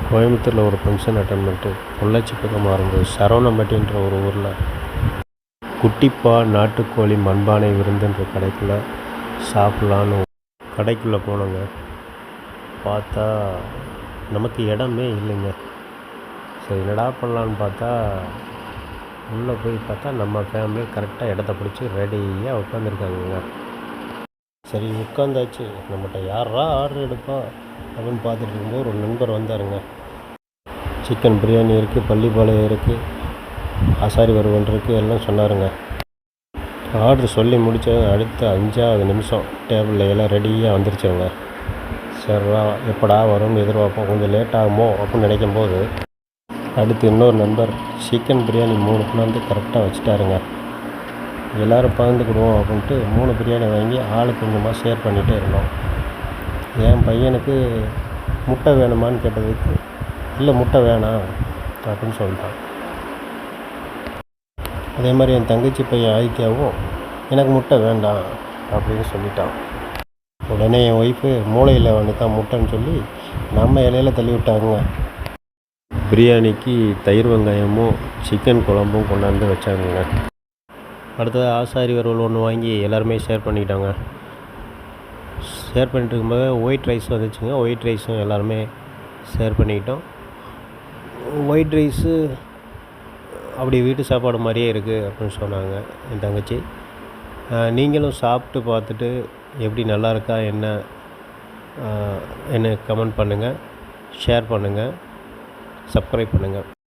கோயம்புத்தூரில் ஒரு function attend பண்ணிட்டு பொள்ளாச்சி பக்கமாக வரும்போது சரவணம்பட்டின்ற ஒரு ஊரில் குட்டிப்பா நாட்டுக்கோழி மண்பானை விருந்துன்ற கடைக்குள்ளே சாப்பிட்லான்னு கடைக்குள்ளே போனோங்க. பார்த்தா நமக்கு இடமே இல்லைங்க. சரி என்னடா பண்ணலான்னு பார்த்தா உள்ளே போய் பார்த்தா நம்ம ஃபேமிலி கரெக்டாக இடத்த பிடிச்சி ரெடியாக உட்காந்துருக்காங்கங்க. சரி உட்காந்தாச்சு, நம்மகிட்ட யாரா ஆர்டர் எடுப்பா அப்படின்னு பார்த்துட்டு இருக்கும்போது ஒரு நண்பர் வந்தாருங்க. சிக்கன் பிரியாணி இருக்குது, பள்ளிப்பாளையம் இருக்குது, ஆசாரி வறுவல் இருக்குது எல்லாம் சொன்னாருங்க. ஆர்டர் சொல்லி முடித்த அடுத்த 5வது நிமிஷம் டேபிளில் எல்லாம் ரெடியாக வந்துருச்சுங்க. சரிடா எப்படா வரும்னு எதிர்பார்ப்போம், கொஞ்சம் லேட் ஆகுமோ அப்படின்னு நினைக்கும்போது அடுத்து இன்னொரு நண்பர் சிக்கன் பிரியாணி 3 கொண்டாந்து கரெக்டாக வச்சுட்டாருங்க. எல்லோரும் பகிர்ந்துக்கிடுவோம் அப்படின்ட்டு 3 பிரியாணி வாங்கி ஆளுக்கு கொஞ்சமாக ஷேர் பண்ணிகிட்டே இருந்தோம். என் பையனுக்கு முட்டை வேணுமான்னு கேட்டதுக்கு இல்லை முட்டை வேணாம் அப்படின்னு சொல்லிட்டான். அதே மாதிரி என் தங்கச்சி பையன் ஆதித்யாவும் எனக்கு முட்டை வேண்டாம் அப்படின்னு சொல்லிட்டான். உடனே என் ஒய்ஃபு மூளையில் வந்து தான் முட்டைன்னு சொல்லி நம்ம இலையில தள்ளி விட்டாங்க. பிரியாணிக்கு தயிர் வெங்காயமும் சிக்கன் குழம்பும் கொண்டாந்து வச்சாங்க. அடுத்தது ஆசாரி வறுவல் ஒன்று வாங்கி எல்லாருமே ஷேர் பண்ணிக்கிட்டாங்க. ஷேர் பண்ணிட்டு இருக்கும்போது ஒயிட் ரைஸ் வந்துச்சுங்க. ஒயிட் ரைஸும் எல்லாருமே ஷேர் பண்ணிக்கிட்டோம். ஒயிட் ரைஸு அப்படி வீட்டு சாப்பாடு மாதிரியே இருக்குது அப்படின்னு சொன்னாங்க என் தங்கச்சி. நீங்களும் சாப்பிட்டு பார்த்துட்டு எப்படி நல்லா இருக்கா என்ன கமெண்ட் பண்ணுங்கள், ஷேர் பண்ணுங்கள், சப்ஸ்கிரைப் பண்ணுங்கள்.